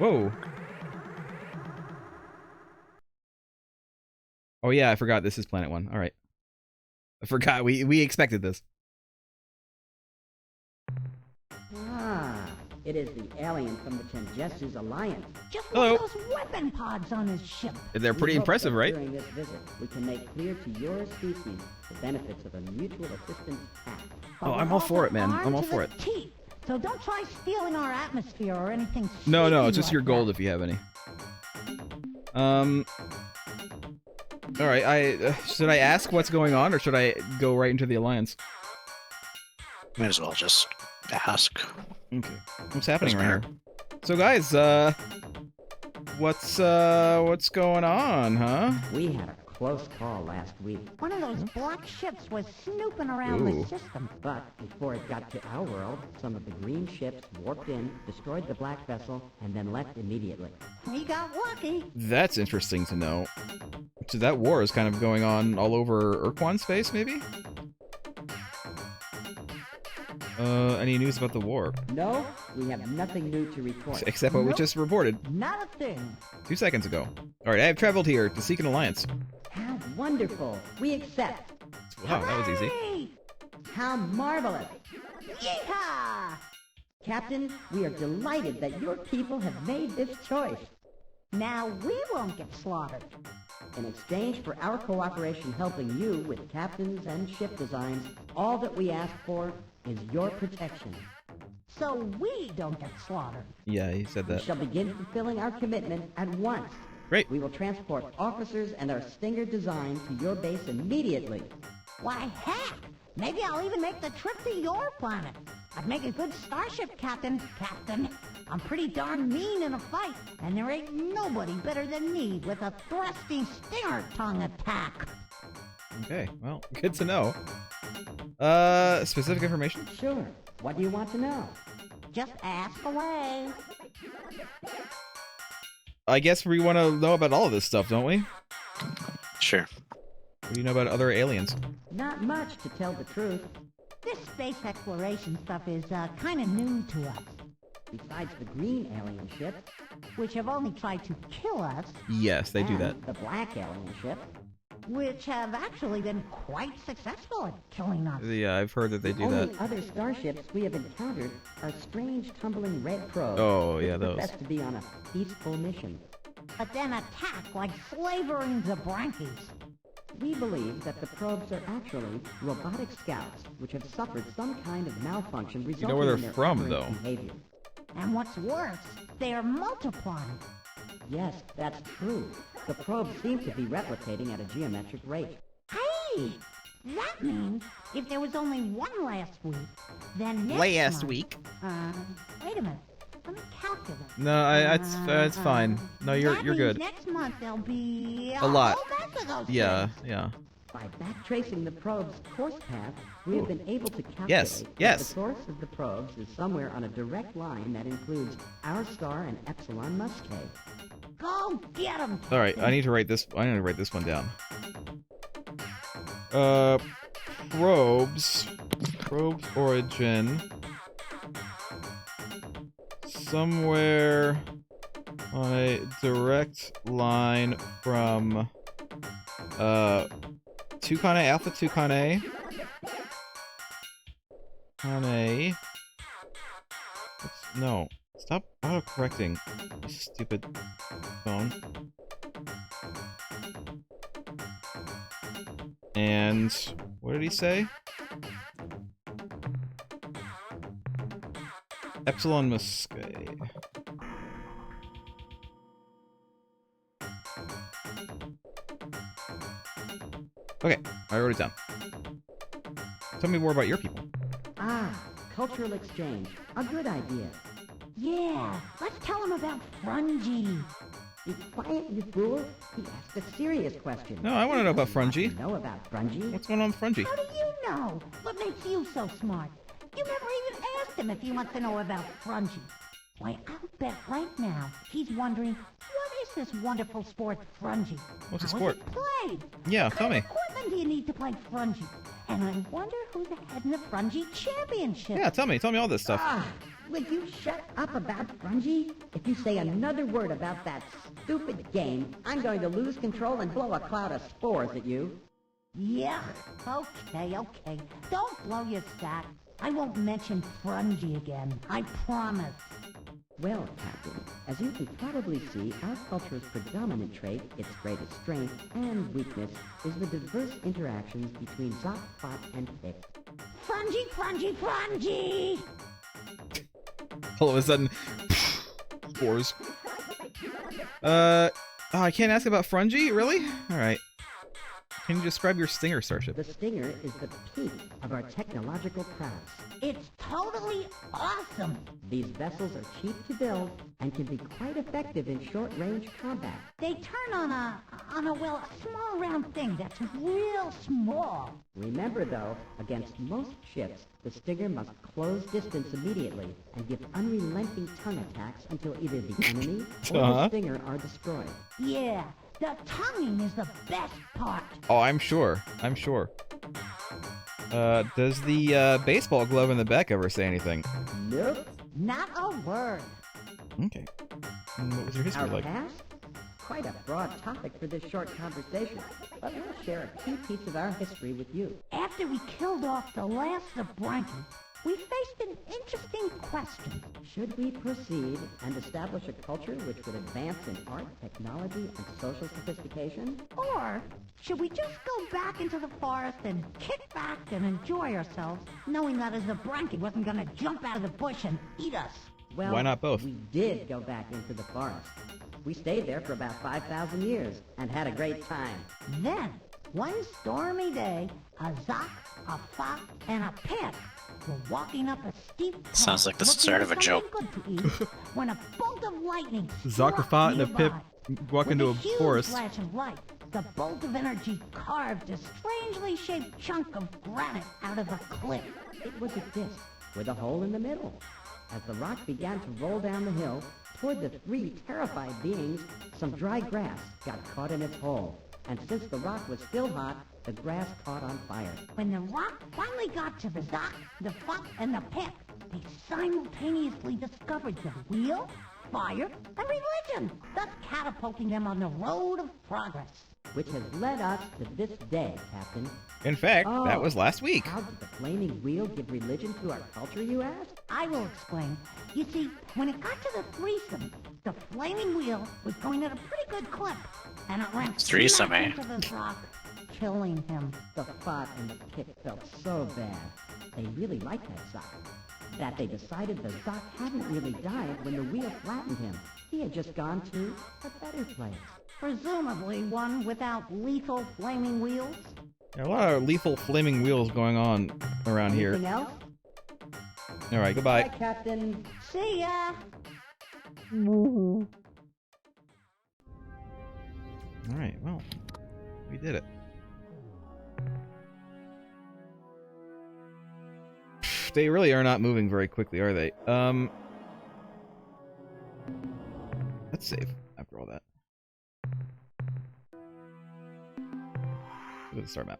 Whoa. Oh yeah, I forgot this is Planet 1. All right. I forgot. We expected this. Ah, it is the alien from the Tenjessu's alliance. Just Hello. look at those weapon pods on his ship. They're pretty We hope impressive, that right? During this visit, we can make clear to your species the benefits of a mutual assistance pact. Oh, I'm all for it, man. I'm all for it. Teeth, so don't try stealing our atmosphere or anything. No, sneaky it's just like your gold that. if you have any. All right. Should I ask what's going on, or should I go right into the alliance? Might as well just ask. Okay. What's happening That's right here? So, guys, what's going on, huh? We had a close call last week, One of those black ships was snooping around Ooh. the system. but before it got to our world, some of the green ships warped in, destroyed the black vessel, and then left immediately. We got lucky. That's interesting to know. So that war is kind of going on all over Ur-Quan space, maybe? Any news about the war? No, we have nothing new to report. Except what we Nope. just reported Not a thing. 2 seconds ago. All right, I have traveled here to seek an alliance. How wonderful! We accept. Wow, that was easy. Hey! How marvelous! Yeehaw! Captain, we are delighted that your people have made this choice. Now we won't get slaughtered. In exchange for our cooperation helping you with captains and ship designs, all that we ask for is your protection. So we don't get slaughtered. Yeah, he said We that. shall begin fulfilling our commitment at once. Great. We will transport officers and our Stinger design to your base immediately. Why, heck! Maybe I'll even make the trip to your planet. I'd make a good starship captain. Captain, I'm pretty darn mean in a fight, and there ain't nobody better than me with a thrusty stinger tongue attack. Okay, well, good to know. Specific information? Sure. What do you want to know? Just ask away. I guess we want to know about all of this stuff, don't we? Sure. What do you know about other aliens? Not much, to tell the truth. This space exploration stuff is kind of new to us, Besides the green alien ship which have only tried to kill us, Yes, they do and that. the black alien ship, which have actually been quite successful at killing us. Yeah, I've heard that they the do only that. other starships we have encountered are strange tumbling red probes. Oh, yeah, which those. profess to be on a peaceful mission. But then attack like slavering Zabrankies. We believe that the probes are actually robotic scouts, which have suffered some kind of malfunction resulting know where in they're their from, aberrant though. behavior. And what's worse, they are multiplying. Yes, that's true. The probes seem to be replicating at a geometric rate. Hey! That means if there was only one last week, then next month... week. Wait a minute. Let me calculate. No, it's fine. No, you're That good. means next month there'll be A lot. whole bunch of those Yeah, things. yeah. By backtracing the probe's course path, we have been able to calculate Yes, that yes. the source of the probes is somewhere on a direct line that includes our star and Epsilon Muscae. Go get them. All right, I need to write this. I need to write this one down. Probes origin somewhere on a direct line from Tucanae, Alpha Tucanae. Tucanae. No, stop auto-correcting, you stupid phone. And what did he say? Epsilon Muscae. Okay, I wrote it down. Tell me more about your people. Ah, cultural exchange. A good idea. Yeah, let's tell them about Frungy. Be quiet, you fool. He asked a serious question. No, I want to know about What do Frungy. you know about Frungy? What's going on with Frungy? How do you know? What makes you so smart? You never even asked him if he wants to know about Frungy. Why, I'll bet right now he's wondering, what is this wonderful sport, Frungy? What's a How sport? is it played? Yeah, What tell kind me. of equipment do you need to play Frungy? And I wonder who's ahead in the Frungy Championship. Yeah, tell me all this stuff. Ah, Would you shut up about Grungy? If you say another word about that stupid game, I'm going to lose control and blow a cloud of spores at you. Yeah, okay. Don't blow your stack. I won't mention Frungy again. I promise. Well, Captain, as you can probably see, our culture's predominant trait, its greatest strength and weakness, is the diverse interactions between Zoc, Fot, and Pick. Frungy! All of a sudden, spores. Oh, I can't ask about Frungy? Really? Alright. Can you describe your Stinger starship? The Stinger is the peak of our technological prowess. It's totally awesome. These vessels are cheap to build and can be quite effective in short-range combat. They turn on a small round thing that's real small. Remember, though, against most ships, the Stinger must close distance immediately and give unrelenting tongue attacks until either the enemy or the Stinger are destroyed. Yeah, the tonguing is the best part. Oh, I'm sure. Does the baseball glove in the back ever say anything? Nope. Not a word. Okay. And what was your history Our like? past? Quite a broad topic for this short conversation, but we'll share a key piece of our history with you. After we killed off the last of Branky, we faced an interesting question. Should we proceed and establish a culture which would advance in art, technology, and social sophistication? Or should we just go back into the forest and kick back and enjoy ourselves, knowing that as the Branky wasn't going to jump out of the bush and eat us? Well, why not both? We did go back into the forest. We stayed there for about 5,000 years and had a great time. Then, one stormy day, a Zoc, a Fot, and a Pip were walking up a steep path. Sounds like the looking start for of a joke. something good to eat, when a bolt of lightning Zoc, a struck Fot, and a nearby. Pip walk into a With a huge forest. flash of light, the bolt of energy carved a strangely shaped chunk of granite out of the cliff. It was a disc with a hole in the middle. As the rock began to roll down the hill toward the three terrified beings, some dry grass got caught in its hole. And since the rock was still hot, the grass caught on fire. When the rock finally got to the Zoc, the Fot, and the Pip, they simultaneously discovered the wheel, fire, and religion, thus catapulting them on the road of progress. Which has led us to this day, Captain. In fact, Oh, that was last week. How did the flaming wheel give religion to our culture, you ask? I will explain. You see, when it got to the threesome, the flaming wheel was going at a pretty good clip, and it ran Threesome, smack eh? into the rock, killing him. The Fot and the Pip felt so bad. They really liked that Zoc. That they decided the Zoc hadn't really died when the wheel flattened him. He had just gone to a better place. Presumably one without lethal flaming wheels. There are a lot of lethal flaming wheels going on around here. Anything else? Alright, goodbye. Bye, Captain. See ya! Alright, well, we did it. They really are not moving very quickly, are they? Let's save after all that. Look at the star map.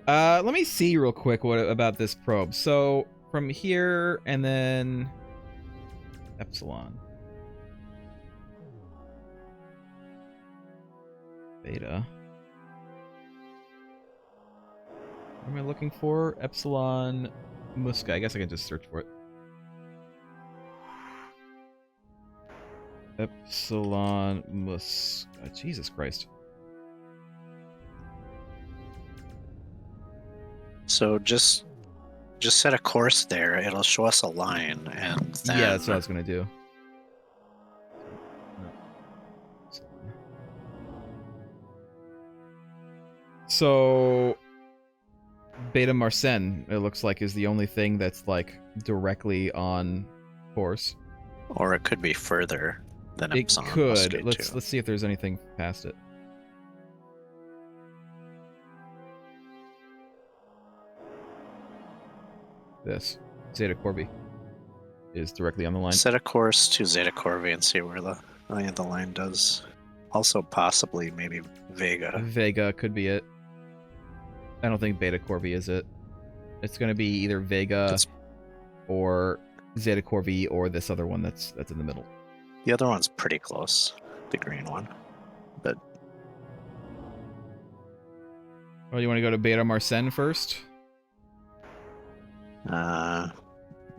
Let me see real quick what about this probe. So, from here, and then... Epsilon. Beta. What am I looking for? Epsilon Musca. I guess I can just search for it. Epsilon Musca. Jesus Christ. So just set a course there. It'll show us a line, and then Yeah, that's what I was gonna do. So, Beta Marsen, it looks like, is the only thing that's like directly on course. or it could be further than It Epsilon could. Musca Let's too. let's see if there's anything past it. This Zeta Corby is directly on the line. Set a course to Zeta Corvi and see where the line does. Also, possibly maybe Vega. Vega could be it. I don't think Beta Corby is it. It's going to be either Vega It's- or Zeta Corvi or this other one that's in the middle. The other one's pretty close, the green one. But Oh, you want to go to Beta Marcen first?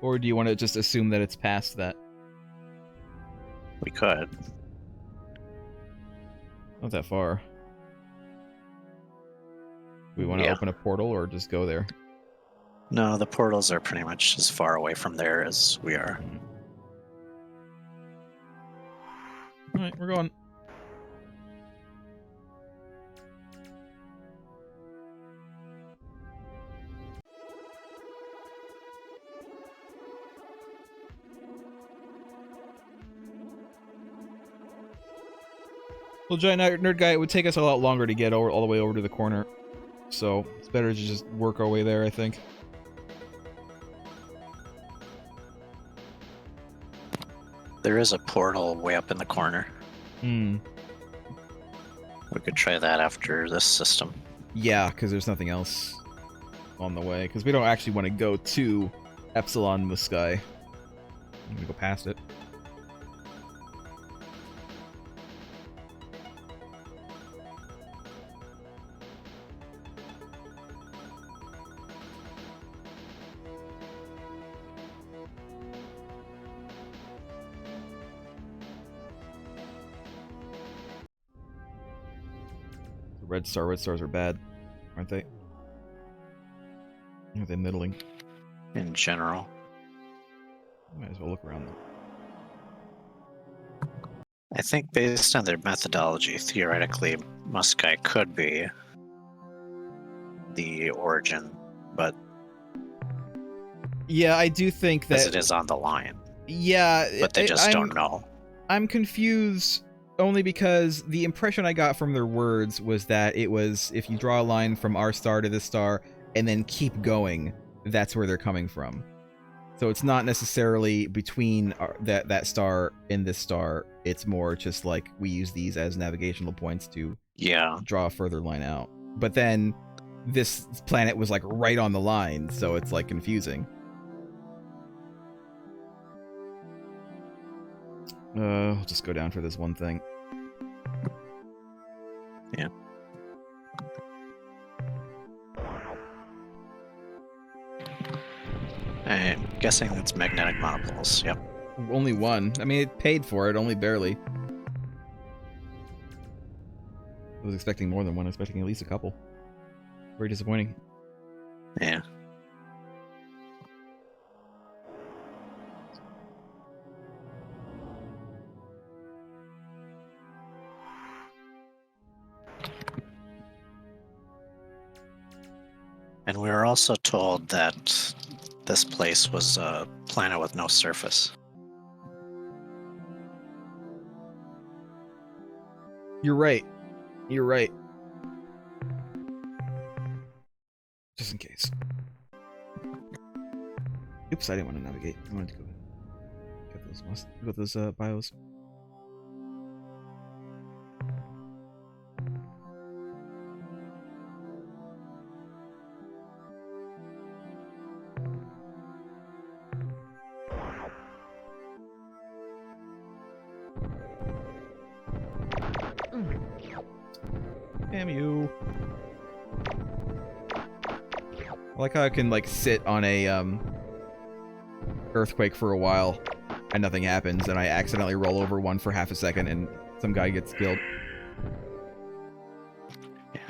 Or do you want to just assume that it's past that? we could. Not that far. We want to open a portal or just go there? No, the portals are pretty much as far away from there as we are. Alright, we're going. Well, Giant Nerd Guy, it would take us a lot longer to get all the way over to the corner. So, it's better to just work our way there, I think. There is a portal way up in the corner. Hmm. We could try that after this system. Yeah, because there's nothing else on the way. Because we don't actually want to go to Epsilon Muskai. I'm going to go past it. Red stars are bad, aren't they? Or are they middling? In general. Might as well look around them. I think based on their methodology, theoretically, Muskai could be the origin, but yeah, I do think that as it is on the line. Yeah, but they just don't know. I'm confused only because the impression I got from their words was that it was if you draw a line from our star to this star and then keep going, that's where they're coming from. So it's not necessarily between that star and this star. It's more just like we use these as navigational points to draw a further line out. But then this planet was like right on the line, so it's like confusing. I'll just go down for this one thing. Yeah. I'm guessing it's magnetic monopoles. Yep. Only one. I mean, it paid for it, only barely. I was expecting more than one. I was expecting at least a couple. Very disappointing. Yeah. And we were also told that this place was a planet with no surface. You're right. You're right. Just in case. Oops, I didn't want to navigate. I wanted to go get those bios. Damn you. I like how I can like sit on a earthquake for a while and nothing happens, and I accidentally roll over one for half a second and some guy gets killed. Yeah.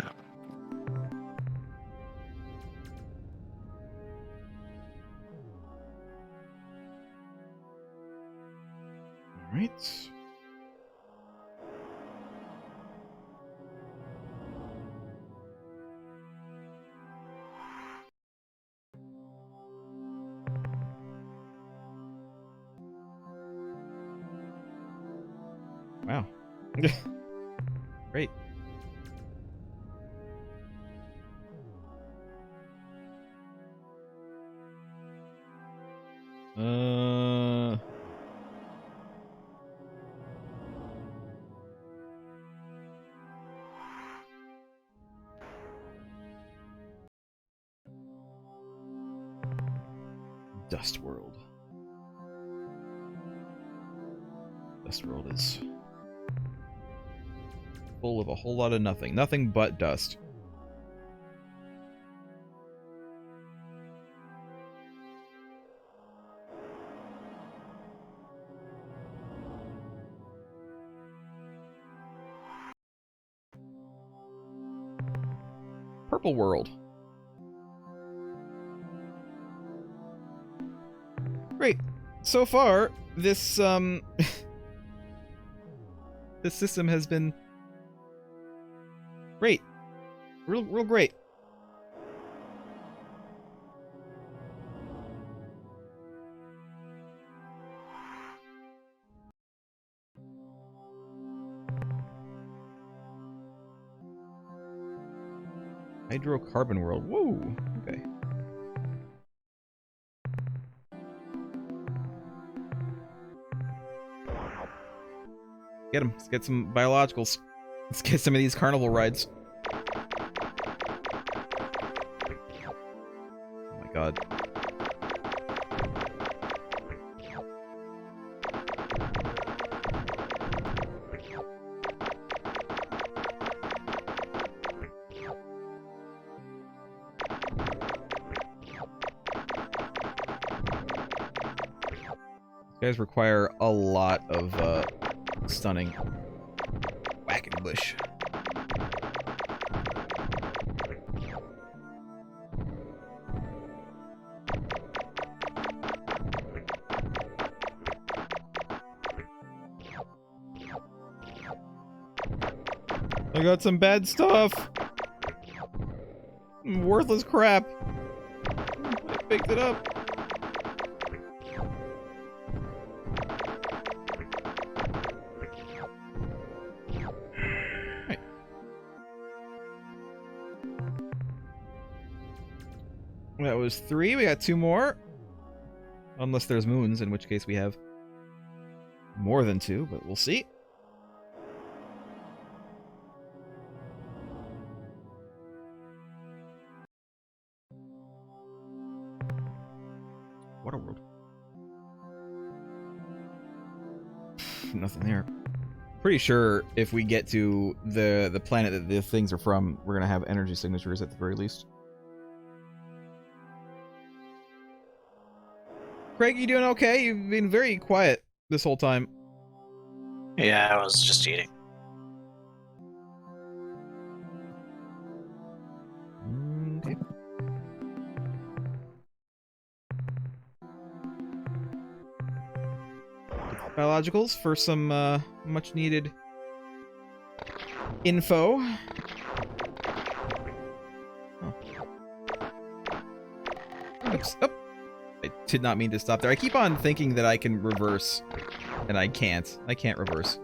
All right. Wow. Great. Dust World. Dust world is full of a whole lot of nothing. Nothing but dust. Purple world. Great. So far, this this system has been great. Real great. Hydrocarbon world. Whoa. Okay. Get them. Let's get some biologicals. Let's get some of these carnival rides. Oh my god. These guys require a lot of stunning. Whacking bush. I got some bad stuff. Worthless crap. I picked it up. Right. That was 3. We got 2 more. Unless there's moons, in which case we have more than 2, but we'll see. Waterworld. Nothing there. Pretty sure if we get to the planet that the things are from, we're gonna have energy signatures at the very least. Craig, you doing okay? You've been very quiet this whole time. Yeah, I was just eating. Okay. Biologicals for some much needed info. Oh. Oops. Oh. I did not mean to stop there. I keep on thinking that I can reverse, and I can't. I can't reverse.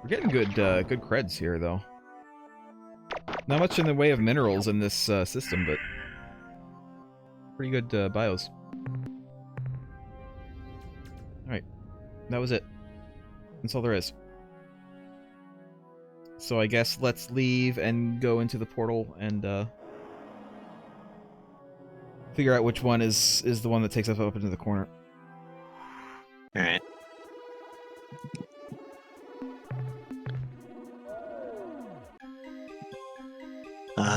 We're getting good creds here, though. Not much in the way of minerals in this system, but pretty good bios. Alright. That was it. That's all there is. So I guess let's leave and go into the portal and figure out which one is the one that takes us up into the corner. Alright.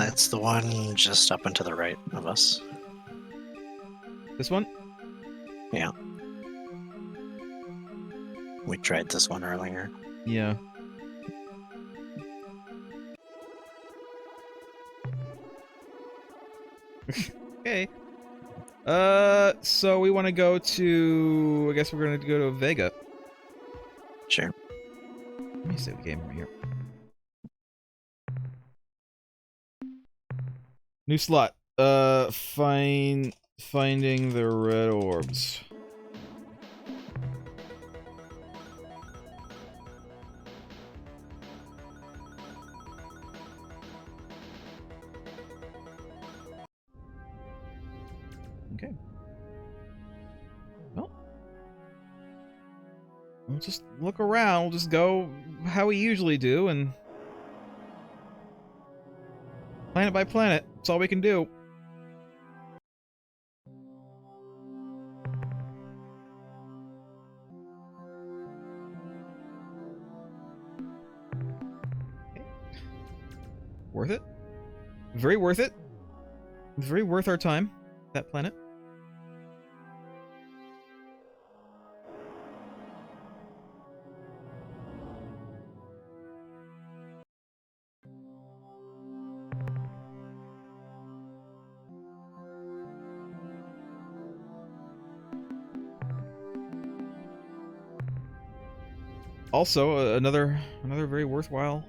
It's the one just up and to the right of us. This one? Yeah. We tried this one earlier. Yeah. Okay. So we want to go to... I guess we're going to go to Vega. Sure. Let me save the game right here. New slot. Finding the red orbs. Okay. Well, we'll just look around. We'll just go how we usually do and planet by planet. That's all we can do. Worth it. Very worth it. Very worth our time, that planet. Also, another very worthwhile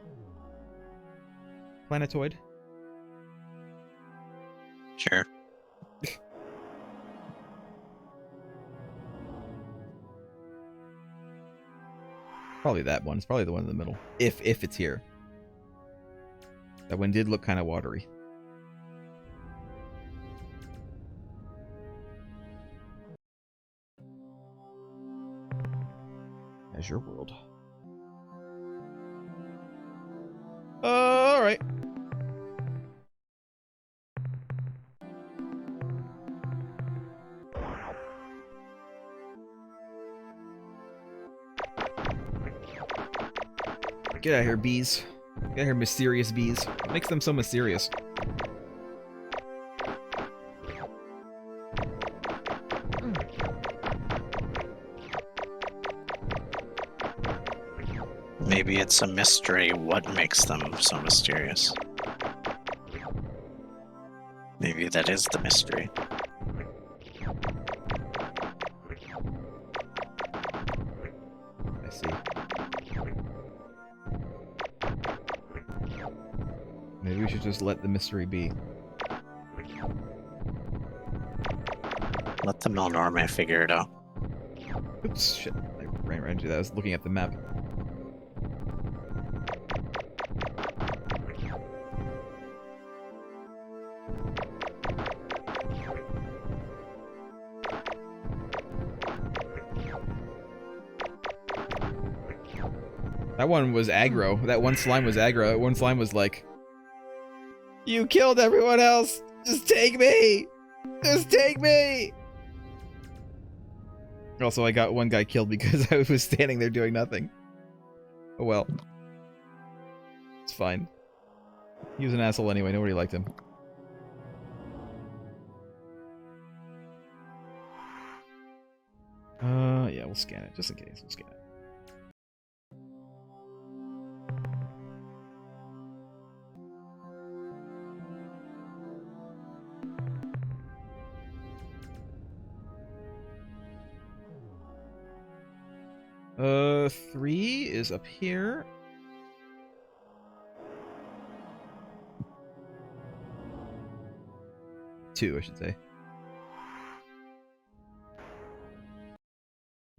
planetoid. Sure. Probably that one. It's probably the one in the middle. If it's here. That one did look kind of watery. As your world. All right. Get out of here, bees. Get out of here, mysterious bees. What makes them so mysterious? Maybe it's a mystery what makes them so mysterious. Maybe that is the mystery. I see. Maybe we should just let the mystery be. Let the Milnorme figure it out. Oops, shit. I ran right into that. I was looking at the map. That one was aggro. That one slime was aggro. That one slime was like, "You killed everyone else! Just take me! Just take me!" Also, I got one guy killed because I was standing there doing nothing. Oh well. It's fine. He was an asshole anyway. Nobody liked him. Yeah, we'll scan it, just in case. We'll scan it. Three is up here. Two, I should say.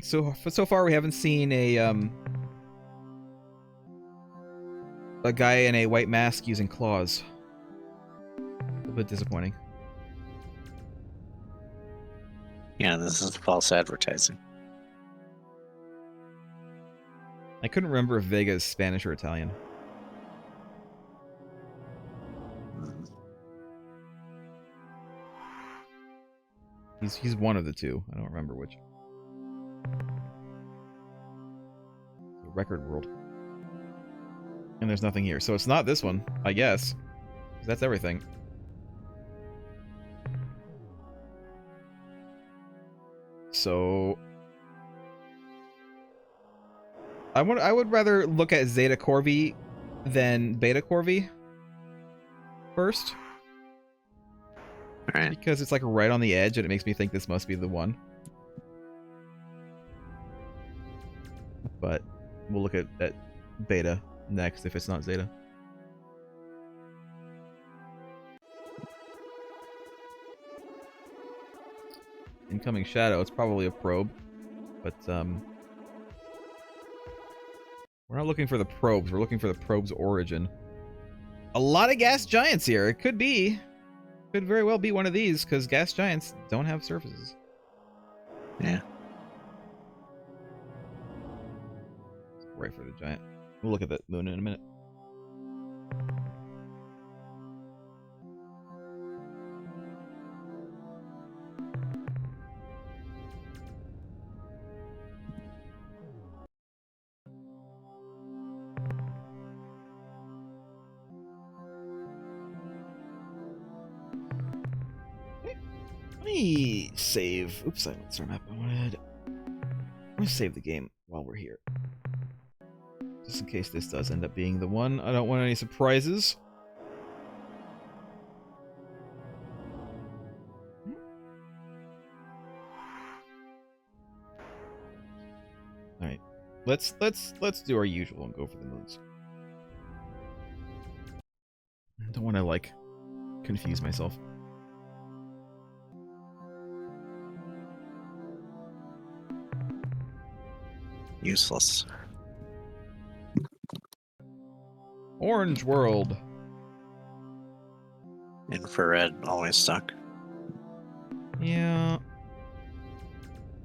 So far we haven't seen a guy in a white mask using claws. A little bit disappointing. Yeah, this is false advertising. I couldn't remember if Vega is Spanish or Italian. He's one of the two. I don't remember which. The record world. And there's nothing here. So it's not this one, I guess. 'Cause that's everything. So I would rather look at Zeta Corvi than Beta Corvi first. Alright. Because it's like right on the edge and it makes me think this must be the one. But we'll look at Beta next if it's not Zeta. Incoming shadow, it's probably a probe. But we're not looking for the probes, we're looking for the probe's origin. A lot of gas giants here, it could be. Could very well be one of these, because gas giants don't have surfaces. Yeah. Right for the giant. We'll look at that moon in a minute. Let me save. Oops, I went to our map. Let me save the game while we're here. Just in case this does end up being the one. I don't want any surprises. Alright. Let's do our usual and go for the moons. I don't want to, like, confuse myself. Useless. Orange World. Infrared always stuck. Yeah.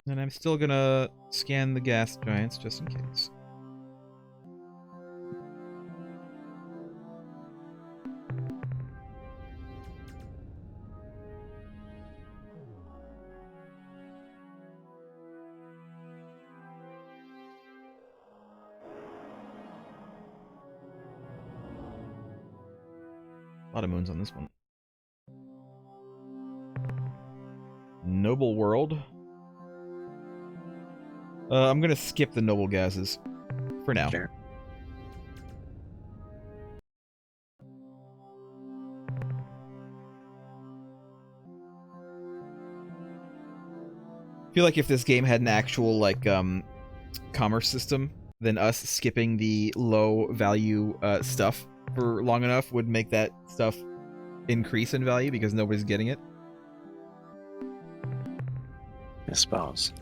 And I'm still gonna scan the gas giants just in case. A lot of moons on this one. Noble World. I'm gonna skip the noble gases for now. Sure. I feel like if this game had an actual, like, commerce system, then us skipping the low value stuff for long enough would make that stuff increase in value because nobody's getting it. I suppose.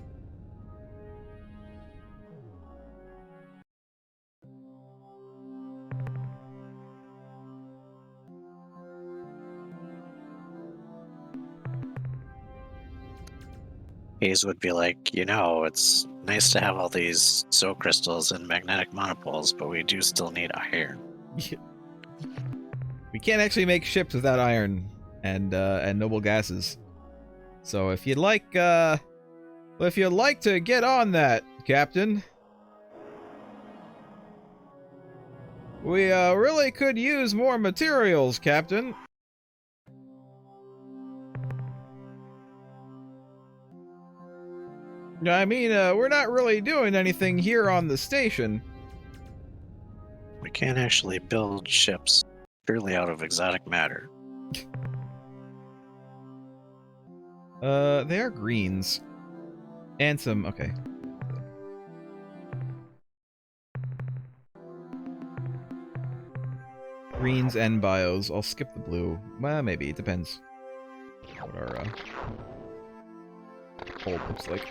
Hayes would be like, you know, it's nice to have all these soul crystals and magnetic monopoles, but we do still need iron. We can't actually make ships without iron and noble gases. So if you'd like to get on that, Captain, we really could use more materials, Captain. I mean, we're not really doing anything here on the station. We can't actually build ships purely out of exotic matter. They are greens. And some, okay. Greens and bios. I'll skip the blue. Well, maybe. It depends what our hold looks like.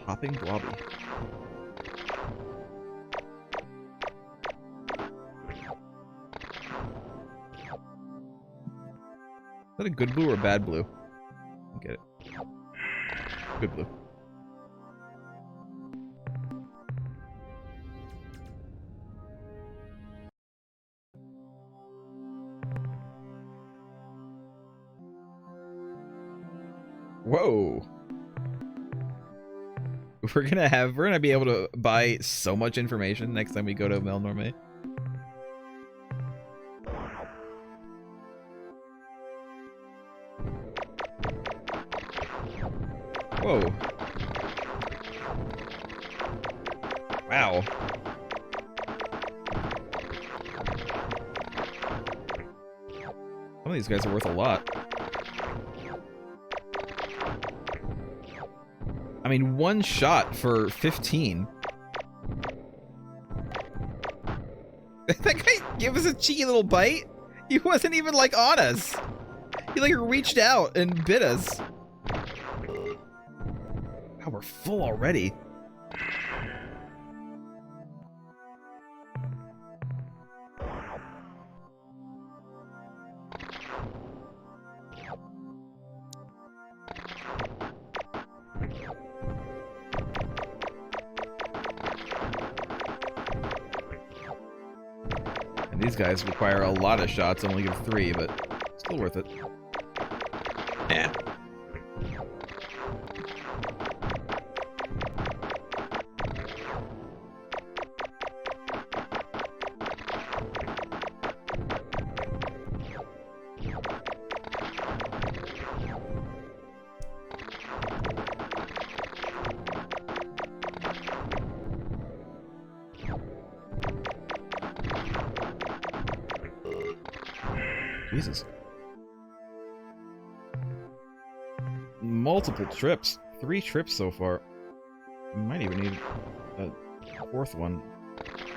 Hopping blobby. Is that a good blue or a bad blue? I'll get it. Good blue. Whoa. We're gonna be able to buy so much information next time we go to Melnorme. Whoa. Wow. Some of these guys are worth a lot. I mean, one shot for 15. That guy gave us a cheeky little bite. He wasn't even, like, on us. He, like, reached out and bit us. Wow, we're full already. And these guys require a lot of shots, only give 3, but still worth it. Yeah. Jesus. Multiple trips. 3 trips so far. We might even need a 4th one.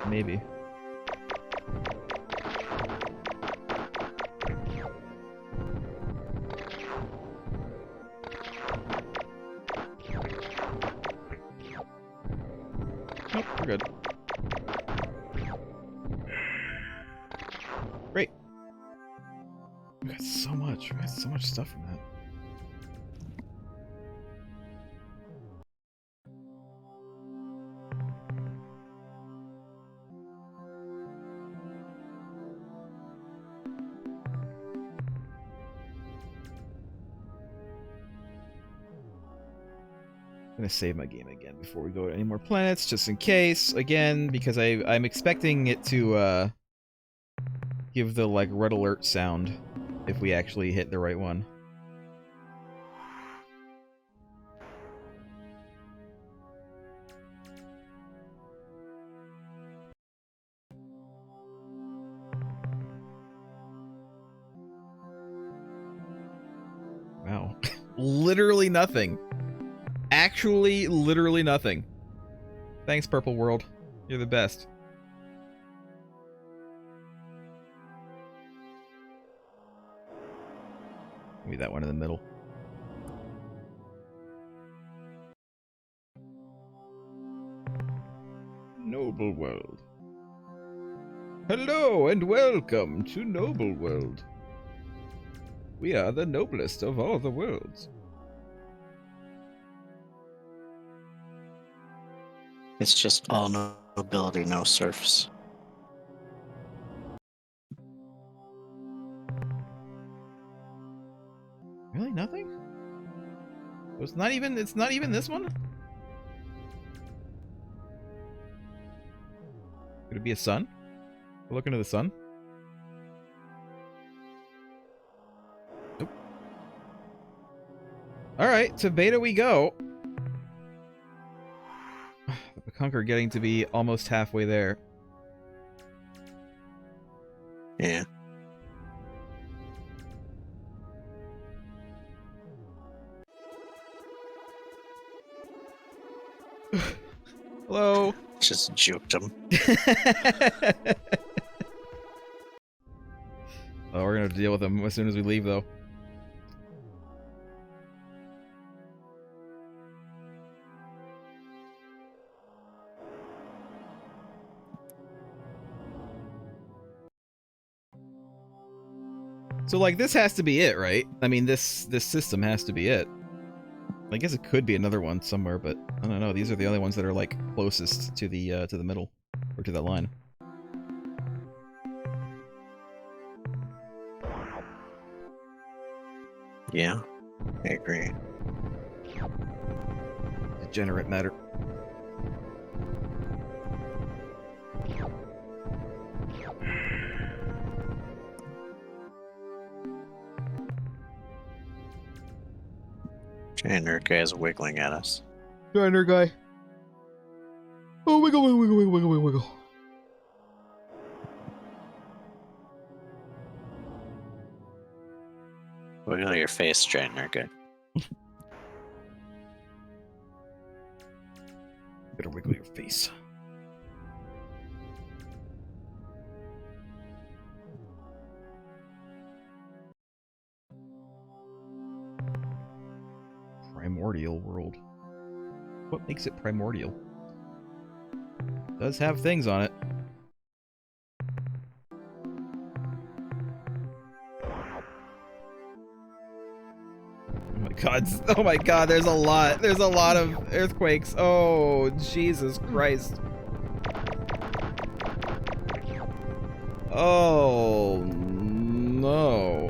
Maybe. Nope, we're good. Great. We got so much. We got so much stuff from that. I'm gonna save my game again before we go to any more planets, just in case. Again, because I'm expecting it to give the like red alert sound if we actually hit the right one. Wow. Literally nothing. Actually, literally nothing. Thanks, Purple World. You're the best. Maybe that one in the middle. Noble World. Hello and welcome to Noble World. We are the noblest of all the worlds. It's just all nobility, no serfs. Really nothing? It's not even this one? Could it be a sun? We're looking to the sun? Nope. Alright, to beta we go. The Conquer getting to be almost halfway there. Yeah. Hello. Just juked him. Oh, we're gonna have to deal with them as soon as we leave, though. So, like, this has to be it, right? I mean, this system has to be it. I guess it could be another one somewhere, but I don't know. These are the only ones that are, like, closest to the middle, or to that line. Yeah, I agree. Degenerate matter. Giant nerd guy is wiggling at us. Giant nerd guy. Oh, wiggle, wiggle, wiggle, wiggle, wiggle, wiggle. Wiggle your face, giant nerd guy. Better wiggle your face. Primordial world. What makes it primordial? Does have things on it. Oh my god, oh my god, there's a lot of earthquakes. Oh, Jesus Christ. Oh, no.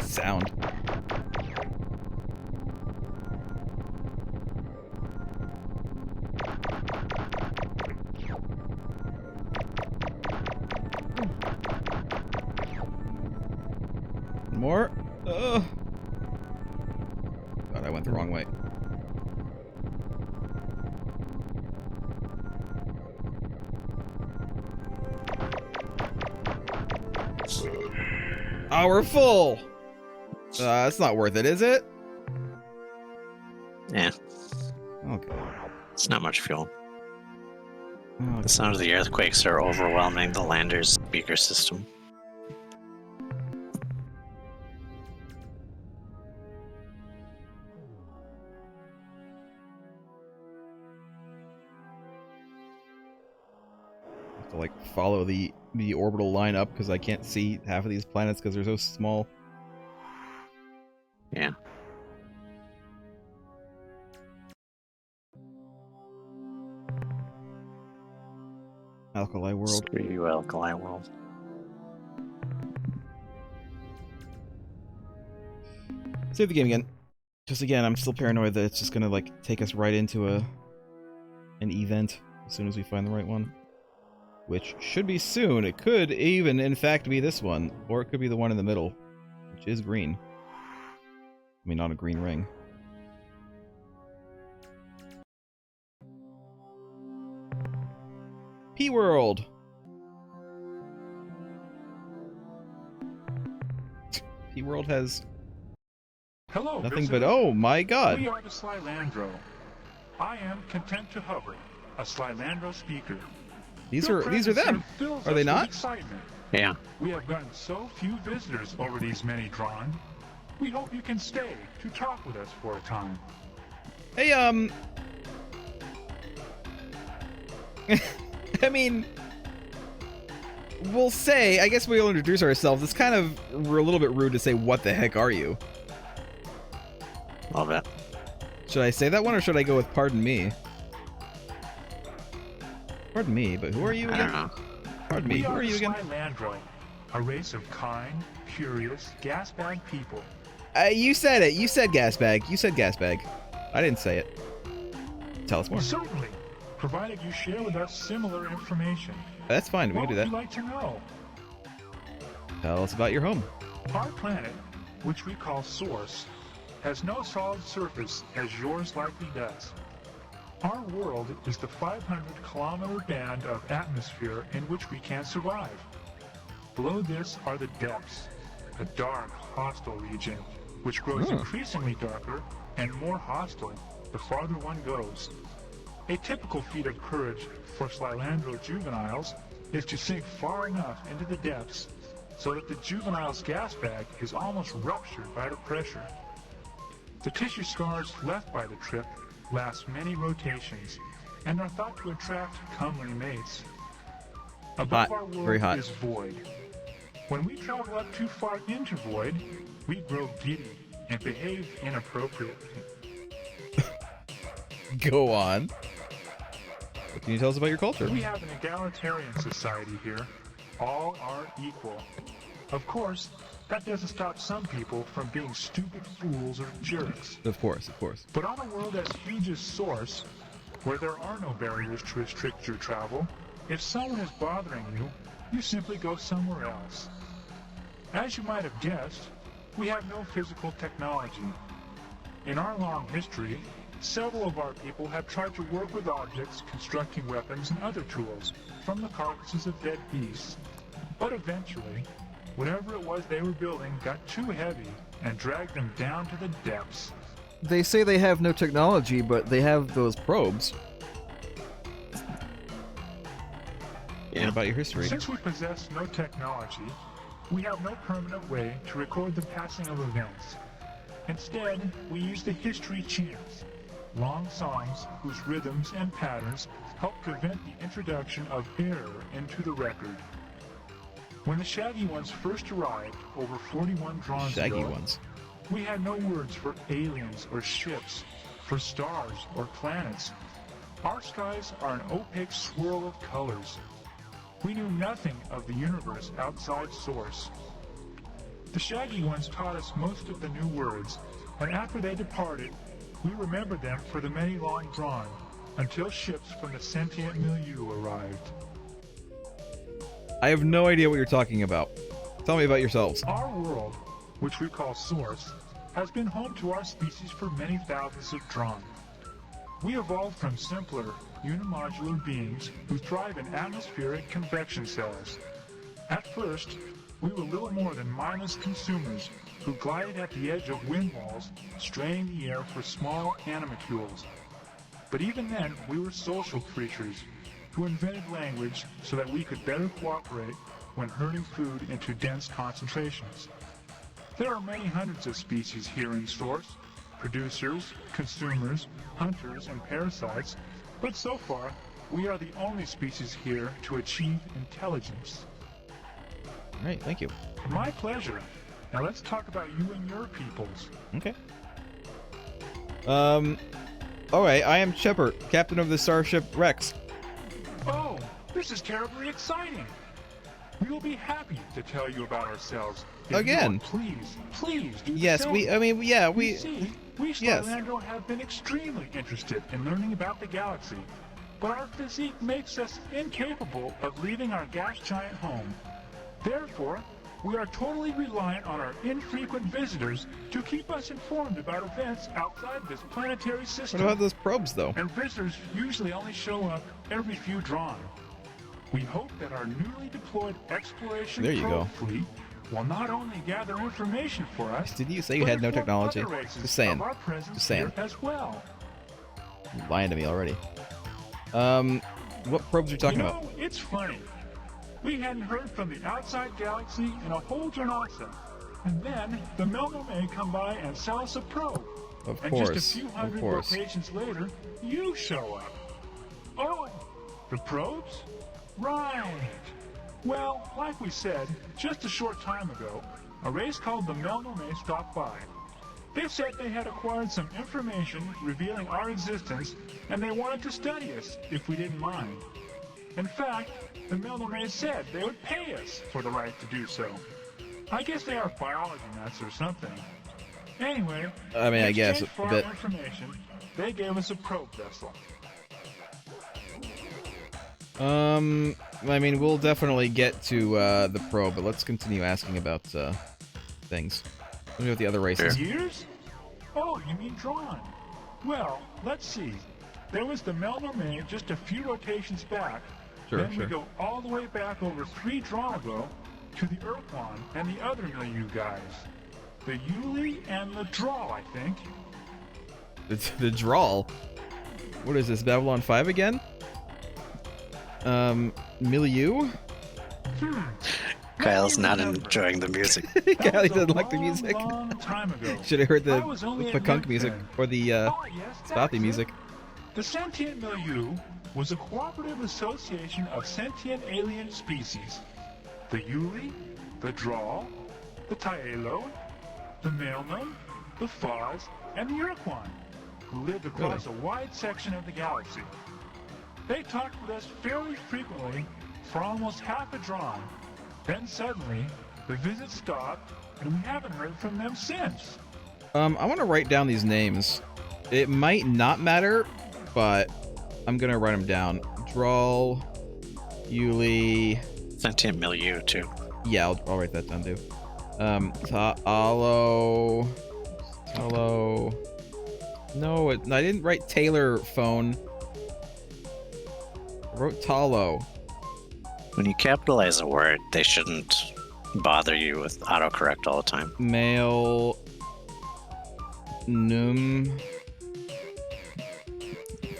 Sound. More? Ugh. God, I went the wrong way. Oh, we're full! That's not worth it, is it? Yeah, Okay. it's not much fuel. Okay. The sound of the earthquakes are overwhelming the lander's speaker system. Have to like follow the orbital line up because I can't see half of these planets because they're so small. Yeah. Alkali world. Screw you, Alkali World. Save the game again. Just again, I'm still paranoid that it's just gonna like take us right into an event as soon as we find the right one. Which should be soon. It could even, in fact, be this one. Or it could be the one in the middle, which is green. I mean, not a green ring. P-World! P-World has Hello, nothing visitor. but... Oh my god! We are the Slylandro. I am content to hover, a Slylandro speaker. These Your are presence them! here fills Are us they with not? Excitement. Yeah. We have gotten so few visitors over these many drawn. We hope you can stay to talk with us for a time. Hey, I mean, we'll say, I guess we'll introduce ourselves. It's kind of a little bit rude to say, what the heck are you? Love it. Should I say that one, or should I go with pardon me? Pardon me, but who are you I don't again? know. Pardon me, We who are are you the again? Slylandro, a race of kind, curious, gasbag people. You said it. You said Gasbag. You said Gasbag. I didn't say it. Tell us more. Certainly, provided you share with us similar information. That's fine. We What can do would you that. like to know? Tell us about your home. Our planet, which we call Source, has no solid surface as yours likely does. Our world is the 500-kilometer band of atmosphere in which we can survive. Below this are the depths, a dark, hostile region, which grows increasingly darker and more hostile the farther one goes. A typical feat of courage for Slylandro juveniles is to sink far enough into the depths so that the juvenile's gas bag is almost ruptured by the pressure. The tissue scars left by the trip last many rotations and are thought to attract comely mates. Above Hot. our world Very hot. is void. When we travel up too far into void, we grow giddy and behave inappropriately. Go on. What can you tell us about your culture? We have an egalitarian society here. All are equal. Of course, that doesn't stop some people from being stupid fools or jerks. Of course, of course. But on a world as huge as Source, where there are no barriers to restrict your travel, if someone is bothering you, you simply go somewhere else. As you might have guessed, we have no physical technology. In our long history, several of our people have tried to work with objects, constructing weapons and other tools from the carcasses of dead beasts. But eventually, whatever it was they were building got too heavy and dragged them down to the depths. They say they have no technology, but they have those probes. Asking about your history. Since we possess no technology, we have no permanent way to record the passing of events. Instead, we use the history chants, long songs whose rhythms and patterns help prevent the introduction of error into the record. When the Shaggy Ones first arrived over 41 drawings Shaggy ago, ones. we had no words for aliens or ships, for stars or planets. Our skies are an opaque swirl of colors. We knew nothing of the universe outside Source. The Shaggy Ones taught us most of the new words, and after they departed, we remembered them for the many long drawn, until ships from the sentient milieu arrived. I have no idea what you're talking about. Tell me about yourselves. Our world, which we call Source, has been home to our species for many thousands of drawn. We evolved from simpler, unimodular beings who thrive in atmospheric convection cells. At first, we were little more than mindless consumers who glided at the edge of wind walls, straining the air for small animalcules. But even then, we were social creatures who invented language so that we could better cooperate when herding food into dense concentrations. There are many hundreds of species here in Source, producers, consumers, hunters, and parasites, but so far, we are the only species here to achieve intelligence. Alright, thank you. My pleasure. Now let's talk about you and your peoples. Okay. Alright, I am Shepard, captain of the starship Rex. Oh, this is terribly exciting. We will be happy to tell you about ourselves. If you Again. would please do the Yes, same. we See, we yes. Starlando have been extremely interested in learning about the galaxy, but our physique makes us incapable of leaving our gas giant home. Therefore, we are totally reliant on our infrequent visitors to keep us informed about events outside this planetary system. What about those probes, though? And visitors usually only show up every few drawn. We hope that our newly deployed exploration There you go. fleet will not only gather information for us, Didn't you say you but had no inform technology? other races Just saying. of our presence Just saying. here as well. You're lying to me already. What probes are you talking about? It's funny. We hadn't heard from the outside galaxy in a whole Janasa. And then the Melmo may come by and sell us a probe. Of And course, just a few of hundred course. locations later, you show up. Oh, the probes? Right. Well, like we said, just a short time ago, a race called the Melmo may stopped by. They said they had acquired some information revealing our existence, and they wanted to study us if we didn't mind. In fact, the Melmo said they would pay us for the right to do so. I guess they are biology nuts or something. Anyway, I mean, I guess, exchange for but- our information, they gave us a probe vessel. I mean, we'll definitely get to the probe, but let's continue asking about things. Let me go with the other races. Years? Oh, you mean drawn. Well, let's see. There was the Melmo just a few rotations back. Sure, then sure. we go all the way back over 3 drawn ago to the Ur-Quan and the other milieu guys. The Yuli and the Draw, I think. It's the drawl. What is this, Babylon 5 again? Milieu? Kyle's not enjoying the music. Kylie doesn't like the music. Long time ago. Should have heard the I was only a Pakunk kid music, then. or the Oh, yes, that's Spothy it. music. The Sentient Milieu was a cooperative association of sentient alien species. The Yuli, the Draw, the Taelo, the Mailman, the Foz, and the Ur-Quan, who lived across a wide section of the galaxy. They talked with us fairly frequently for almost half a drawn. Then suddenly, the visit stopped, and we haven't heard from them since. I want to write down these names. It might not matter, but I'm gonna write them down. Drawl, Yuli. Sentient milieu, too. Yeah, I'll write that down too. Ta'alo. No, I didn't write Taylor phone. I wrote Talo. When you capitalize a word, they shouldn't bother you with autocorrect all the time. Mail. Num.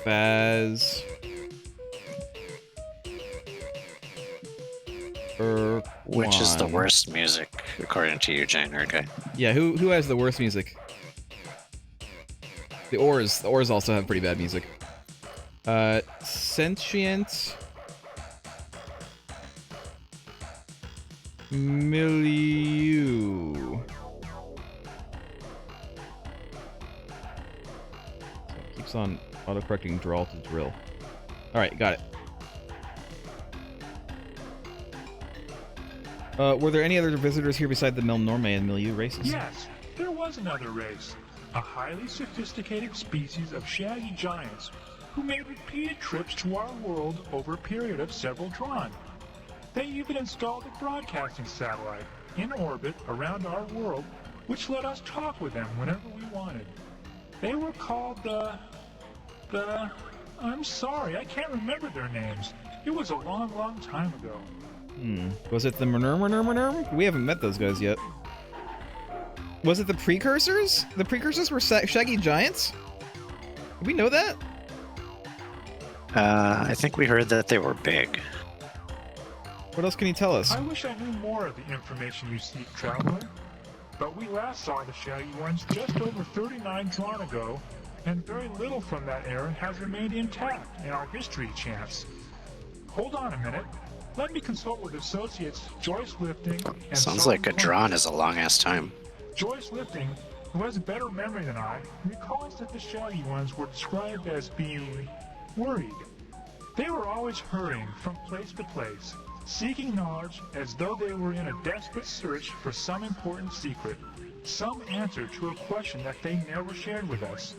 Baz. Ur-Quan. Which is the worst music, according to you, Giant Nerd Guy? Yeah, who has the worst music? The Ors. The Ors also have pretty bad music. Sentient Milieu. So it keeps on autocorrecting drawl to drill. Alright, got it. Were there any other visitors here beside the Melnorme and Milieu races? Yes, there was another race. A highly sophisticated species of shaggy giants who made repeated trips to our world over a period of several Drawn. They even installed a broadcasting satellite in orbit around our world, which let us talk with them whenever we wanted. They were called I'm sorry, I can't remember their names. It was a long, long time ago. Was it the Mergrim? We haven't met those guys yet. Was it the Precursors? The Precursors were shaggy giants? Did we know that? I think we heard that they were big. What else can you tell us? I wish I knew more of the information you seek, Traveler. But we last saw the shaggy ones just over 39 Drawn ago, and very little from that era has remained intact in our history chants. Hold on a minute. Let me consult with associates Joyce Lifting and Sounds like a Drawn is a long-ass time. Joyce Lifting, who has a better memory than I, recalls that the shaggy ones were described as being worried. They were always hurrying from place to place, seeking knowledge as though they were in a desperate search for some important secret, some answer to a question that they never shared with us.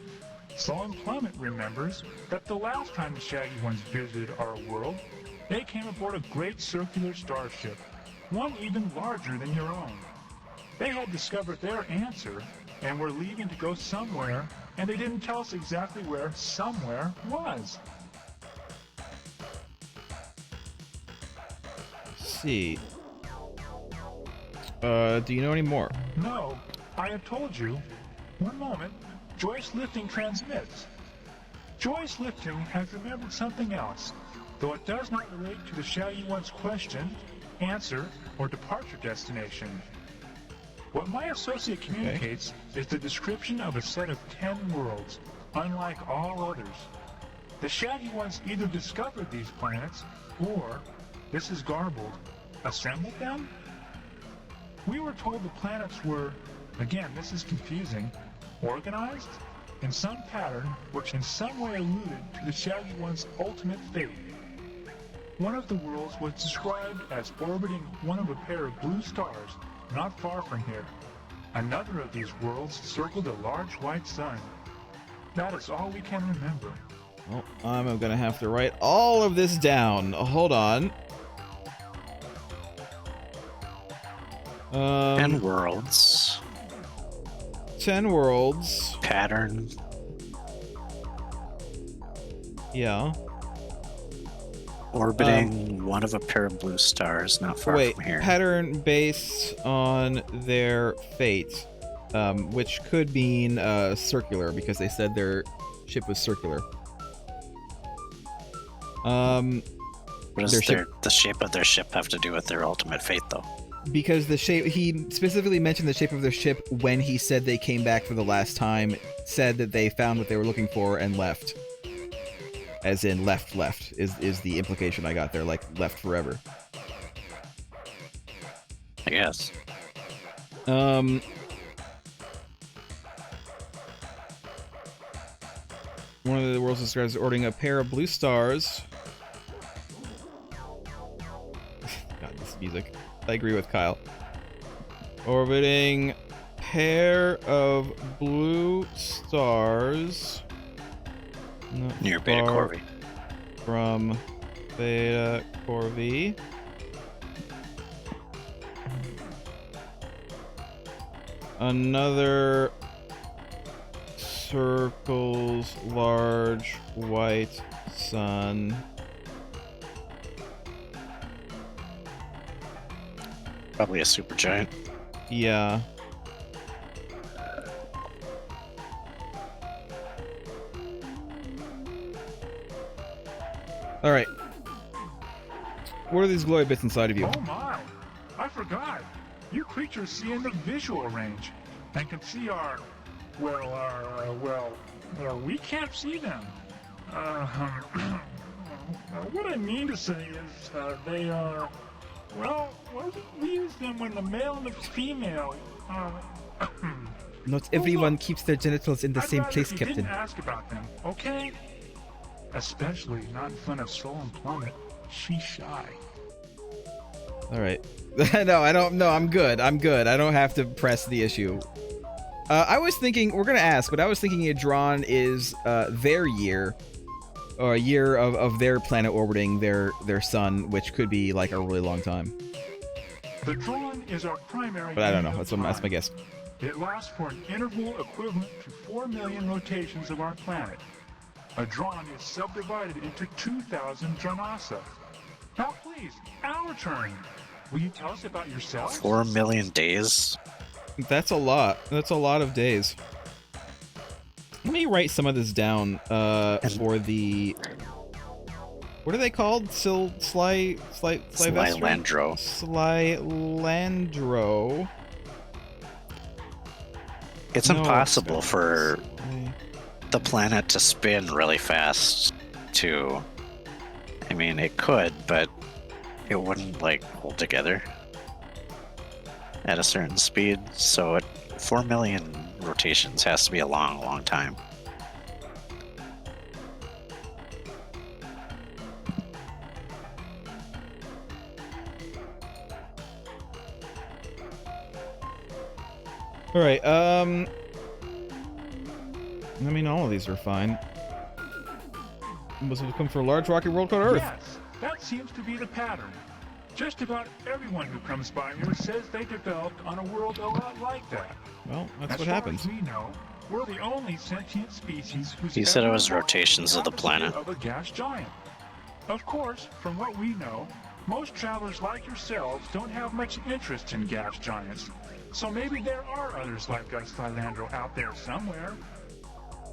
Solon Plummet remembers that the last time the shaggy ones visited our world, they came aboard a great circular starship, one even larger than your own. They had discovered their answer and were leaving to go somewhere, and they didn't tell us exactly where somewhere was. Let's see. Do you know any more? No, I have told you. One moment. Joyce Lifting transmits. Joyce Lifting has remembered something else, though it does not relate to the shaggy one's question, answer, or departure destination. What my associate communicates is the description of a set of 10 worlds, unlike all others. The shaggy ones either discovered these planets, or, this is garbled, assembled them? We were told the planets were, again this is confusing, organized in some pattern which in some way alluded to the shaggy one's ultimate fate. One of the worlds was described as orbiting one of a pair of blue stars not far from here. Another of these worlds circled a large white sun. That is all we can remember. Well, I'm gonna have to write all of this down. Hold on. 10 worlds. 10 worlds. Pattern. Yeah. Orbiting one of a pair of blue stars not far Wait, from here. pattern based on their fate, which could mean circular, because they said their ship was circular. What does their the shape of their ship have to do with their ultimate fate, though? Because the shape, he specifically mentioned the shape of their ship when he said they came back for the last time, said that they found what they were looking for and left. As in left is the implication I got there, like left forever. I guess. One of the worlds describes ordering a pair of blue stars. God, this music. I agree with Kyle. Orbiting pair of blue stars. Not Near Beta far Corvi. From Beta Corvi. Another circles large white sun. Probably a supergiant. Yeah. All right. What are these glowy bits inside of you? Oh my! I forgot. You creatures see in the visual range and can see our, we can't see them. What I mean to say is, they are, we use them when the male and the female, Not everyone keeps their genitals in the same I'd place, rather you Captain. didn't ask about them, okay? Especially not in front of Soul and Plummet. She's shy. Alright. No, I don't. No, I'm good. I'm good. I don't have to press the issue. I was thinking, we're gonna ask, but I was thinking Adron is their year, or a year of their planet orbiting their sun, which could be like a really long time. The Drawn is our primary. But I don't know. unit of That's my time. guess. It lasts for an interval equivalent to 4 million rotations of our planet. A Drawn is subdivided into 2,000 Dranasa. Now please, our turn. Will you tell us about yourself? 4 million days? That's a lot. That's a lot of days. Let me write some of this down for the... What are they called? Slylandro. Slylandro. It's impossible for the planet to spin really fast, too. I mean, it could, but it wouldn't, like, hold together at a certain speed, so 4 million rotations has to be a long, long time. Alright, I mean, all of these are fine. Must have come for a large rocky world called Earth. Yes, that seems to be the pattern. Just about everyone who comes by here says they developed on a world a lot like that. Well, that's As what far happens. as we know, we're the only sentient species who's He said it ever was walked rotations of the the planet. Of a gas giant. Of course, from what we know, most travelers like yourselves don't have much interest in gas giants. So maybe there are others like us, Philandro, out there somewhere.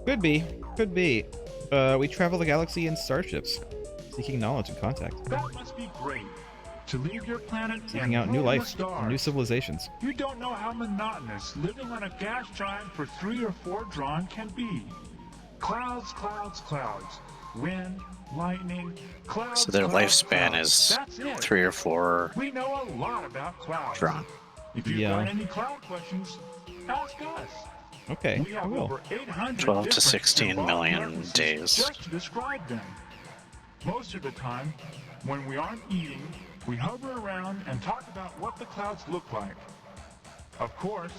Could be. Could be. We travel the galaxy in starships, seeking knowledge and contact. That must be great. To leave your planet Seeking and out new roam the life, stars. new civilizations. You don't know how monotonous living on a gas giant for 3 or 4 Drawn can be. Clouds, clouds, clouds. Wind, lightning, clouds. So their clouds, lifespan clouds. is That's it. 3 or 4 We know a lot about clouds. Drawn. If you've Yeah. got any cloud questions, ask us. Okay, We I have will. over 800 12 to different 16 involved million references days. just to describe them. Most of the time, when we aren't eating, we hover around and talk about what the clouds look like. Of course,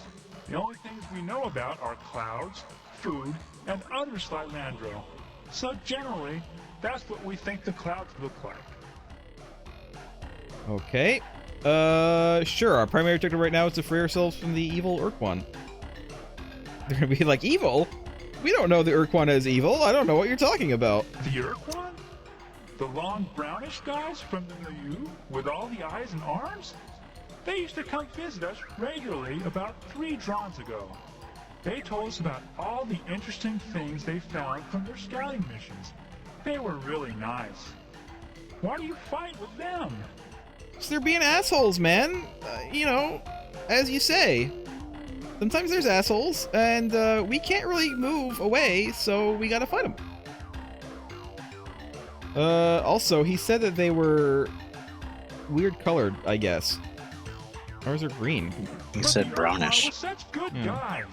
the only things we know about are clouds, food, and other Slylandro. So generally, that's what we think the clouds look like. Okay. Sure. Our primary objective right now is to free ourselves from the evil Ur-Quan. They're gonna be like, evil? We don't know the Ur-Quan is evil. I don't know what you're talking about. The Ur-Quan? The long brownish guys from the milieu with all the eyes and arms? They used to come visit us regularly about 3 Drons ago. They told us about all the interesting things they found from their scouting missions. They were really nice. Why do you fight with them? So they're being assholes, man. You know, as you say. Sometimes there's assholes, and we can't really move away, so we gotta fight them. Also, he said that they were weird colored, I guess. Ours are green. He But said the Ur-Quan brownish. were such good guys.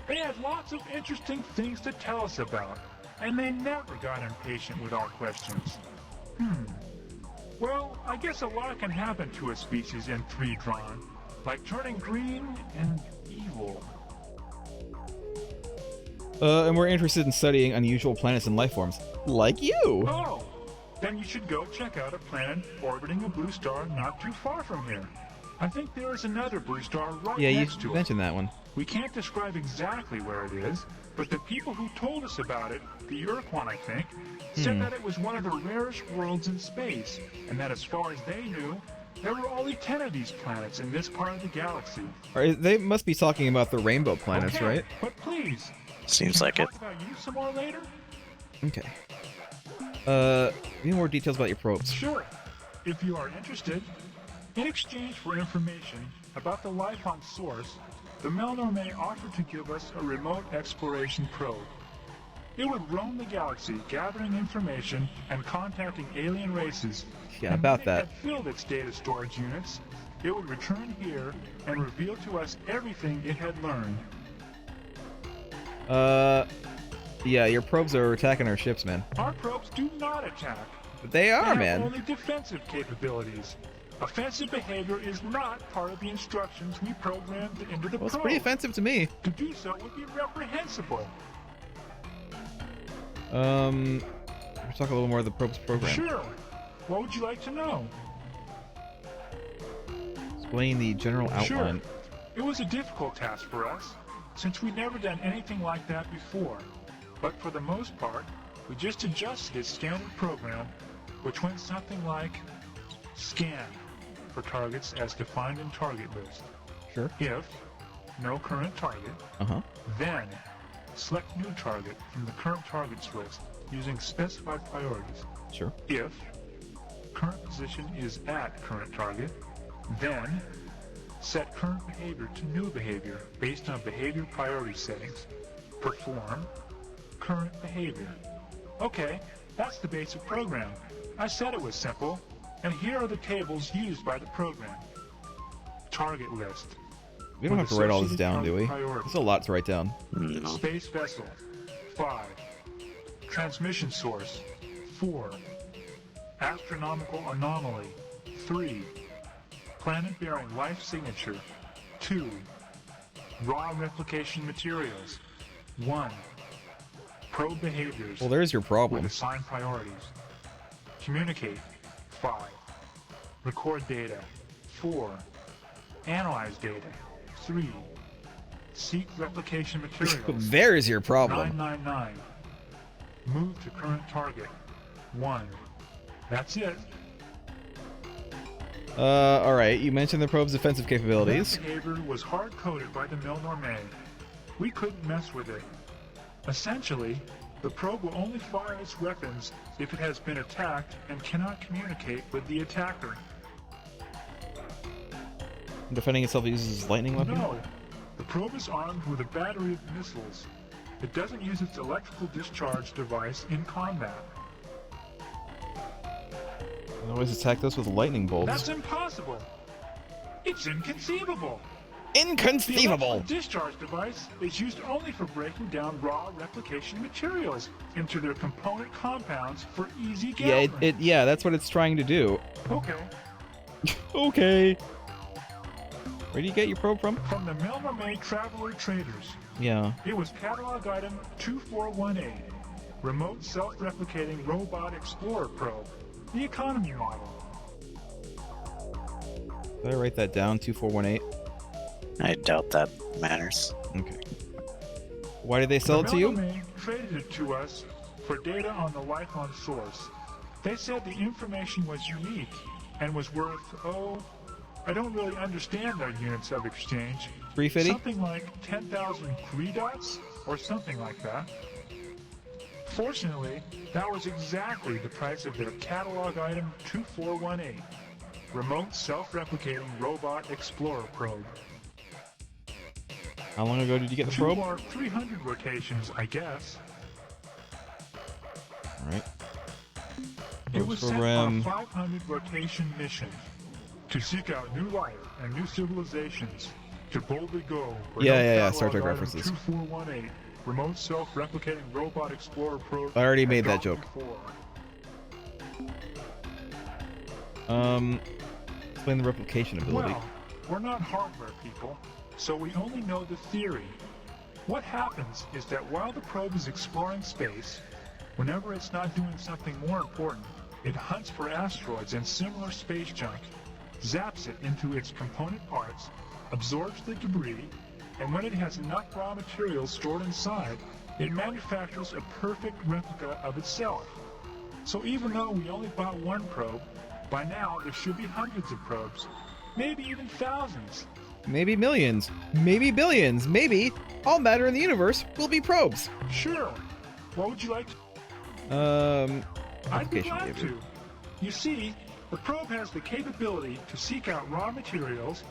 They had lots of interesting things to tell us about, and they never got impatient with our questions. Well, I guess a lot can happen to a species in 3 Drawn, like turning green and evil. And we're interested in studying unusual planets and life forms. Like you! Oh, then you should go check out a planet orbiting a blue star not too far from here. I think there is another blue star right Yeah, you next to it. mentioned that one. We can't describe exactly where it is, but the people who told us about it, the Ur-Quan I think, said that it was one of the rarest worlds in space, and that as far as they knew, there were only 10 of these planets in this part of the galaxy. They must be talking about the rainbow planets, Okay, right? But please, Seems can we like it. talk about you some more later? Okay. Any more details about your probes? Sure. if you are interested, in exchange for information about the life on Source, the Melnorme offered to give us a remote exploration probe. It would roam the galaxy, gathering information and contacting alien races. Yeah, and about when that. it had filled its data storage units, it would return here and reveal to us everything it had learned. Yeah, your probes are attacking our ships, man. Our probes do not attack. But they are, They have man. only defensive capabilities. Offensive behavior is not part of the instructions we programmed into the Well, it's probe. pretty offensive to me. To do so would be reprehensible. Let's talk a little more of the probe's program. Sure. What would you like to know? Explain the general outline. Sure. It was a difficult task for us, since we'd never done anything like that before. But for the most part, we just adjusted its standard program, which went something like scan for targets as defined in target list. Sure. If no current target, Uh-huh. then select new target from the current targets list using specified priorities. Sure. If current position is at current target, then set current behavior to new behavior based on behavior priority settings. Perform current behavior. Okay, that's the basic program. I said it was simple, and here are the tables used by the program. Target list. We don't have to write all this With down, do we? associated target There's a lot to write down. No. Space vessel, 5. Transmission source, 4. Astronomical anomaly, 3. Planet-bearing life signature, 2. Raw replication materials, 1. Probe behaviors Well, there's your with problem. assigned priorities. Communicate, 5. Record data, 4. Analyze data, 3. Seek replication materials, There's your problem. 999. Move to current target, 1. That's it. Alright, you mentioned the probe's defensive capabilities. That behavior was hard-coded by the Melnorme. We couldn't mess with it. Essentially, the probe will only fire its weapons if it has been attacked and cannot communicate with the attacker. Defending itself uses lightning weapon? No, the probe is armed with a battery of missiles. It doesn't use its electrical discharge device in combat. It always attack us with lightning bolts. That's impossible! It's inconceivable! The Inconceivable! electrical discharge device is used only for breaking down raw replication materials into their component compounds for easy Yeah, gathering. yeah, that's what it's trying to do. Okay. Okay. Where do you get your probe from? From the Melnorme Traveler Traders. Yeah. It was catalog item 2418, remote self-replicating robot explorer probe, the economy model. Did I write that down? 2418? I doubt that matters. Okay. Why did they sell it to you? The Melnorme traded it to us for data on the life on Source. They said the information was unique and was worth, I don't really understand their units of exchange. 350? Something like 10,000 dots or something like that. Fortunately, that was exactly the price of their catalog item 2418, remote self-replicating robot explorer probe. How long ago did you get the 2 probe? or 300 rotations, I guess. Alright. It was sent program. on a 500 rotation mission to seek out new life and new civilizations, to boldly go where Yeah, no Star Trek catalog item references. 2418, remote self-replicating robot explorer probe. I already had made that gone joke. before. Explain the replication ability. Well, we're not hardware people, so we only know the theory. What happens is that while the probe is exploring space, whenever it's not doing something more important, it hunts for asteroids and similar space junk, zaps it into its component parts, absorbs the debris, and when it has enough raw materials stored inside, it manufactures a perfect replica of itself. So even though we only bought one probe, by now there should be hundreds of probes, maybe even thousands. Maybe millions. Maybe billions. Maybe all matter in the universe will be probes. Sure. What would you like to? I'd be Replication glad behavior. to. You see, The probe has the capability to seek out raw materials,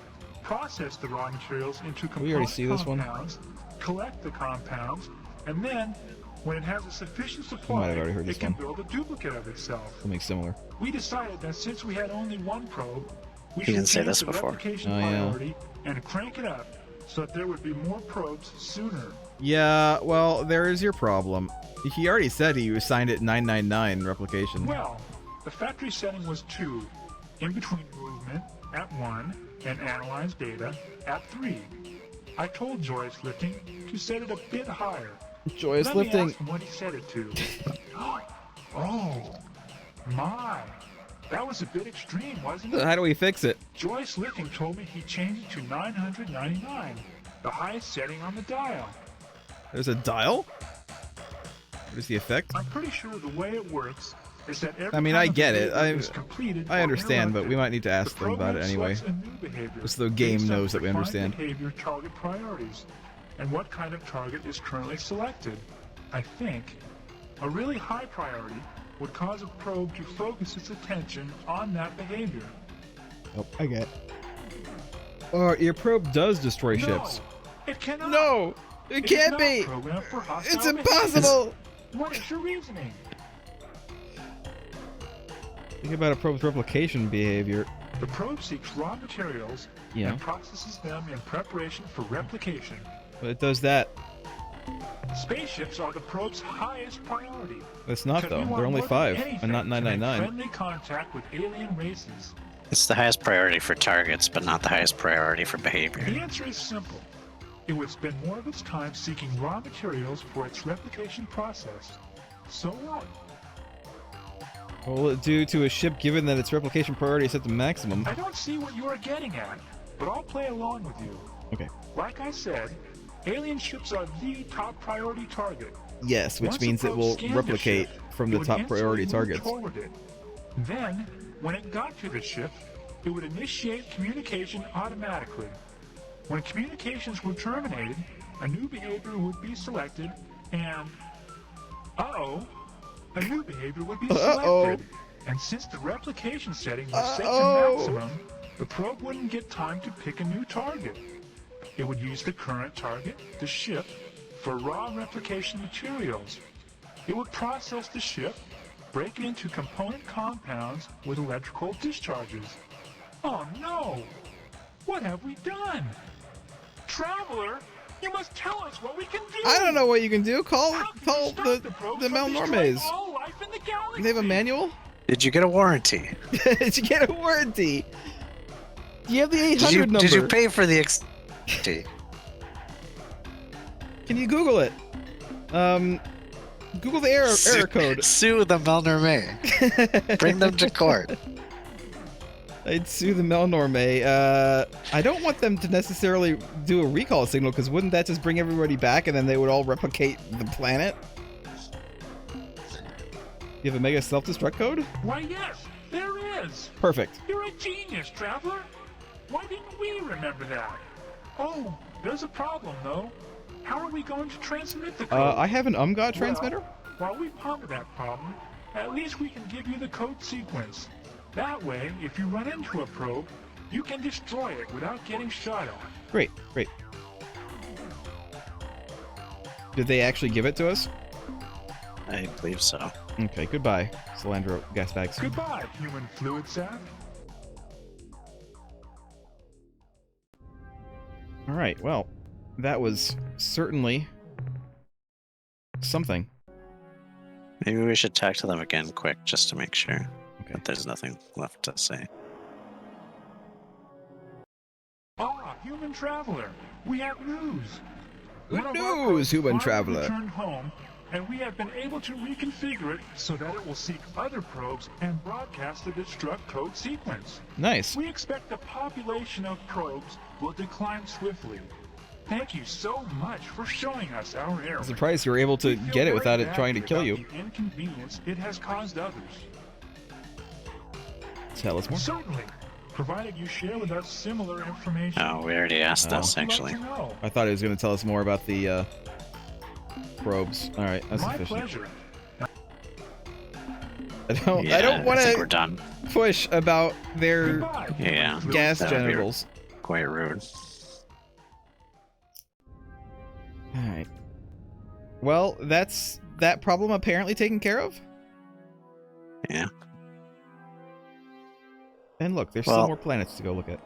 process the raw materials into We already component see this one. compounds, collect the compounds, and then, when it has a sufficient supply, might have already heard this it can one. build a duplicate of itself. Something similar. We decided that since we had only one probe, we You should didn't say change this the before. replication Oh, yeah. priority and crank it up so that there would be more probes sooner. Yeah, well, there is your problem. He already said he assigned it 999 replication. Well, the factory setting was 2, in between movement at 1, and analyze data at 3. I told Joyce Lifting to set it a bit higher. Joyous Let me lifting. ask him what he set it to. Oh, my. That was a bit extreme, wasn't it? How do we fix it? Joyce Lifting told me he changed it to 999, the highest setting on the dial. There's a dial? What is the effect? I'm pretty sure the way it works is that every I mean, time I a get it. behavior is completed I or understand, but we interrupted, might need to ask the them about it program anyway. selects a new behavior Just so the game based on knows that we defined understand. Behavior target priorities, and what kind of target is currently selected. I think a really high priority would cause a probe to focus its attention on that behavior. Oh, I get it. Your probe does destroy ships. No, it cannot. No! It It is can't not be! programmed for hostile It's behavior. impossible! What is your reasoning? Think about a probe's replication behavior. The probe seeks raw materials Yeah. and processes them in preparation for replication. But it does that. Spaceships are the probe's highest priority. It's not, So though. we want They're only more than 5, anything and not to make 999. friendly contact with alien races. It's the highest priority for targets, but not the highest priority for behavior. The answer is simple. It would spend more of its time seeking raw materials for its replication process. So what? What will it do to a ship given that its replication priority is set to maximum? I don't see what you are getting at, but I'll play along with you. Okay. Like I said, alien ships are the top priority target. Yes, which Once a means it probe will scanned the replicate ship, from it the would top priority instantly move targets. toward it. Then, when it got to the ship, it would initiate communication automatically. When communications were terminated, a new behavior would be selected, and a new behavior would be selected. And since the replication setting was set to maximum, the probe wouldn't get time to pick a new target. It would use the current target, the ship, for raw replication materials. It would process the ship, break it into component compounds with electrical discharges. Oh no! What have we done? Traveler, you must tell us what we can do! I don't know what you can do. Call How can we call stop the probe the from destroying Malnormes. all life in the galaxy? They have a manual? Did you get a warranty? Did you get a warranty? Do you have the 800 number? Did you pay for the Can you Google it? Google the error code. Sue the Malnorme. Bring them to court. I'd sue the Melnorme. I don't want them to necessarily do a recall signal, because wouldn't that just bring everybody back and then they would all replicate the planet? You have a mega self-destruct code? Why yes, there is! Perfect. You're a genius, Traveler! Why didn't we remember that? Oh, there's a problem though. How are we going to transmit the code? I have an UMGOT transmitter? Well, while we ponder that problem, at least we can give you the code sequence. That way, if you run into a probe, you can destroy it without getting shot at. Great, great. Did they actually give it to us? I believe so. Okay, goodbye, Salandro Gasbags. Goodbye, human fluid sac. Alright, well, that was certainly something. Maybe we should talk to them again quick just to make sure Okay. that there's nothing left to say. Ah, human traveler, we have news. Good One of our news, probes human finally traveler. returned home, and we have been able to reconfigure it so that it will seek other probes and broadcast the destruct code sequence. Nice. We expect the population of probes will decline swiftly. Thank you so much for showing us our error. I'm surprised you were able to We feel get it very without it badly trying to kill about you. the inconvenience it has caused others. Tell us more. Certainly, provided you share with us similar information. Oh, we already asked Oh. this, We'd like actually. to know. I thought he was going to tell us more about the probes. Alright, that's My sufficient. pleasure. I don't Yeah, want I think we're to done. push about their Goodbye. Yeah. gas That'd be genitals. Quite rude. Alright. Well, that's that problem apparently taken care of. Yeah. And look, there's still Well- more planets to go look at.